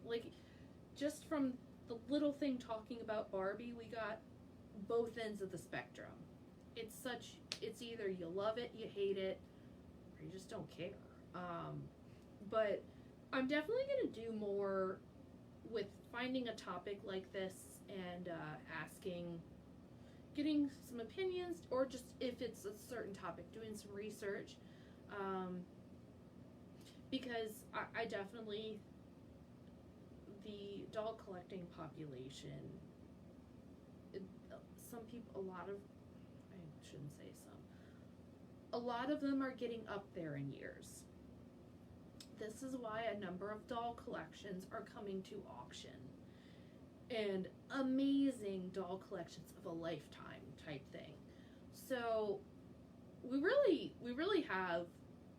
just from the little thing talking about Barbie, we got both ends of the spectrum. It's either you love it, you hate it, or you just don't care. But I'm definitely going to do more with finding a topic like this and getting some opinions, or just if it's a certain topic, doing some research. Because I definitely, the doll collecting population, some people, I shouldn't say some, a lot of them are getting up there in years. This is why a number of doll collections are coming to auction. And amazing doll collections of a lifetime type thing. So we really have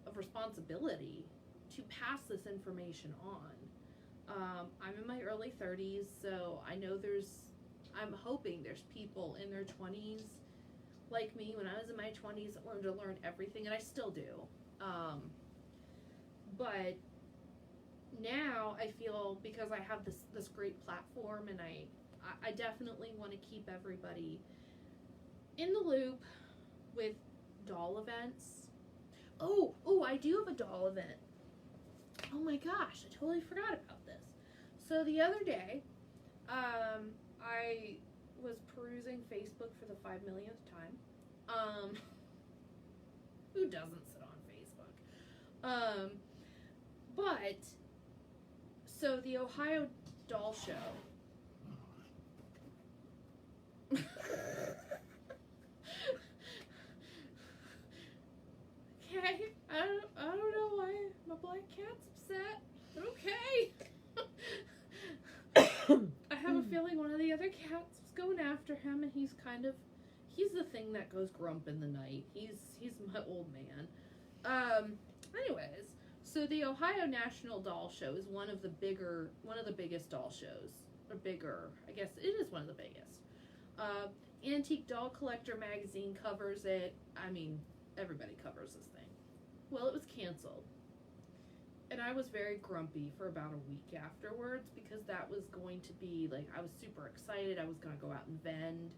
a responsibility to pass this information on. I'm in my early 30s, so I know I'm hoping there's people in their 20s like me when I was in my 20s that wanted to learn everything, and I still do. But now I feel, because I have this great platform, and I definitely want to keep everybody in the loop with doll events. Oh, I do have a doll event. Oh my gosh, I totally forgot about this. So the other day, I was perusing Facebook for the 5 millionth time. Who doesn't sit on Facebook? But, so the Ohio Doll Show. Okay, I don't know why my black cat's upset, but okay. I have a feeling one of the other cats was going after him, and he's the thing that goes grump in the night. He's my old man. Anyways, so the Ohio National Doll Show is one of the biggest doll shows, or bigger, I guess it is one of the biggest. Antique Doll Collector magazine covers it. I mean, everybody covers this thing. Well, it was canceled. And I was very grumpy for about a week afterwards, because that was going to be, like, I was super excited. I was going to go out and vend.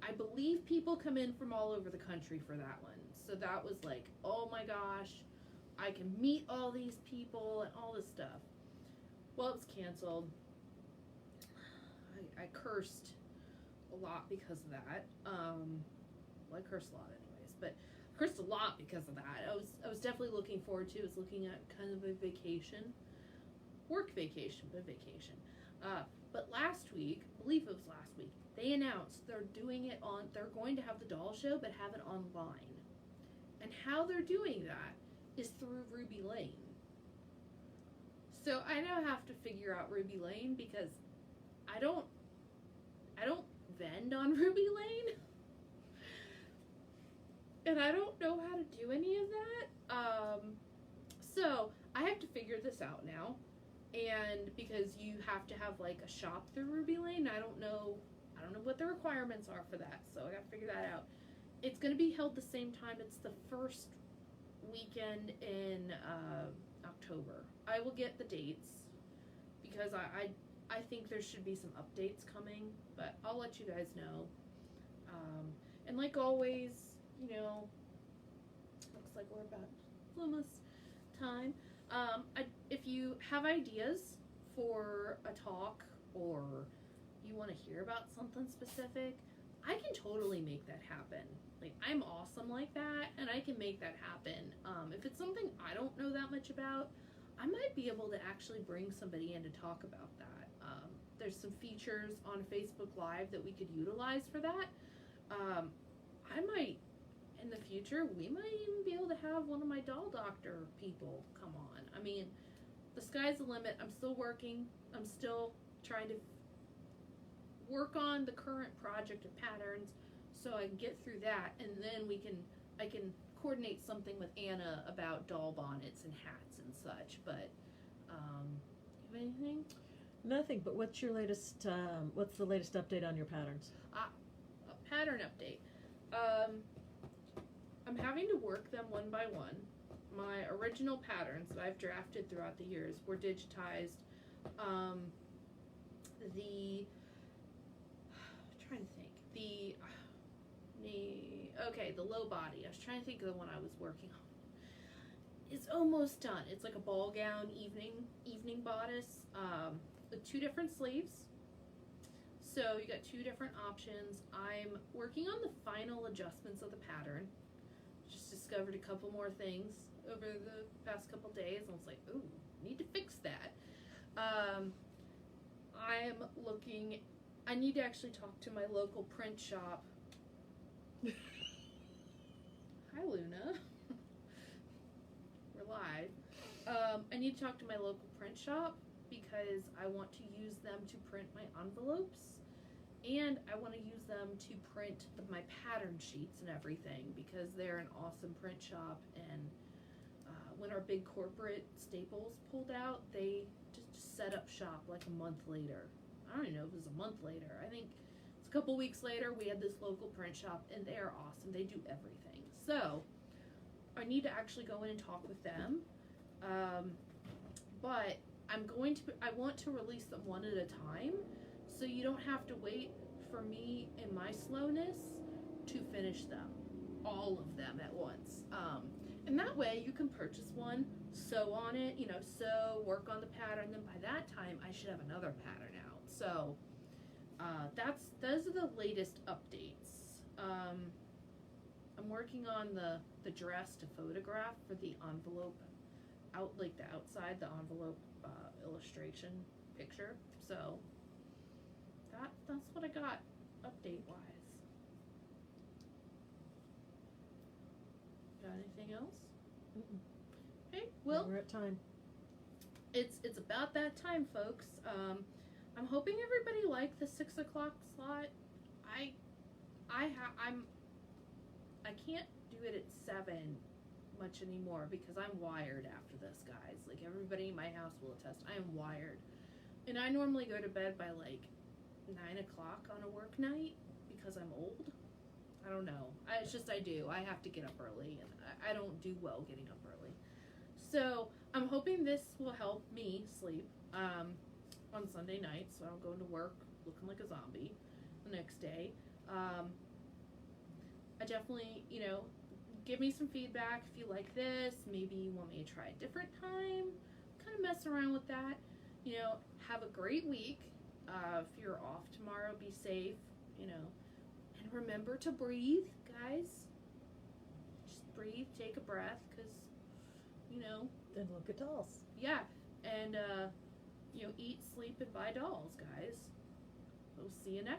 I believe people come in from all over the country for that one. So that was like, oh my gosh, I can meet all these people and all this stuff. Well, it was canceled. I cursed a lot because of that. Well, I cursed a lot anyways, but I cursed a lot because of that. I was definitely looking forward to it. I was looking at kind of a vacation. Work vacation, but vacation. But last week, I believe it was last week, they announced they're going to have the doll show, but have it online. And how they're doing that is through Ruby Lane. So I now have to figure out Ruby Lane, because I don't vend on Ruby Lane. And I don't know how to do any of that. So I have to figure this out now. And because you have to have like a shop through Ruby Lane, I don't know what the requirements are for that. So I got to figure that out. It's going to be held the same time. It's the first weekend in October. I will get the dates, because I think there should be some updates coming, but I'll let you guys know. And like always, looks like we're about almost time. If you have ideas for a talk, or you want to hear about something specific, I can totally make that happen. Like, I'm awesome like that, and I can make that happen. If it's something I don't know that much about, I might be able to actually bring somebody in to talk about that. There's some features on Facebook Live that we could utilize for that. I might, in the future, we might even be able to have one of my doll doctor people come on. I mean, the sky's the limit. I'm still working. I'm still trying to work on the current project of patterns, so I can get through that, and then I can coordinate something with Anna about doll bonnets and hats and such. But you have anything? Nothing. But what's your latest? What's the latest update on your patterns? A pattern update. I'm having to work them one by one. My original patterns that I've drafted throughout the years were digitized. The low body. I was trying to think of the one I was working on. It's almost done. It's like a ball gown evening bodice with 2 different sleeves. So you got 2 different options. I'm working on the final adjustments of the pattern. Just discovered a couple more things over the past couple days, and I was like, ooh, need to fix that. I'm looking I need to actually talk to my local print shop. Hi, Luna. We're live. I need to talk to my local print shop because I want to use them to print my envelopes, and I want to use them to print my pattern sheets and everything because they're an awesome print shop. And when our big corporate Staples pulled out, they just set up shop like a month later. I don't even know if it was a month later. I think it's a couple weeks later. We had this local print shop, and they are awesome. They do everything. So I need to actually go in and talk with them. But I want to release them one at a time, so you don't have to wait for me and my slowness to finish them, all of them at once. And that way you can purchase one, sew on it, sew, work on the pattern, then by that time I should have another pattern out. So those are the latest updates. I'm working on the dress to photograph for the envelope the outside, the envelope illustration picture. So that's what I got update wise. Got anything else? Mm-mm. Okay, well, we're at time. It's about that time, folks. I'm hoping everybody liked the 6 o'clock slot. I can't do it at 7 much anymore because I'm wired after this, guys. Like, everybody in my house will attest, I am wired. And I normally go to bed by like 9 o'clock on a work night because I'm old. I don't know. It's just I do. I have to get up early, and I don't do well getting up early. So I'm hoping this will help me sleep on Sunday night, so I don't go into work looking like a zombie the next day. I definitely, give me some feedback if you like this. Maybe you want me to try a different time. Kind of mess around with that. Have a great week. If you're off tomorrow, be safe, and remember to breathe, guys. Just breathe, take a breath, because, And look at dolls. yeah, and, eat, sleep, and buy dolls, guys. We'll see you next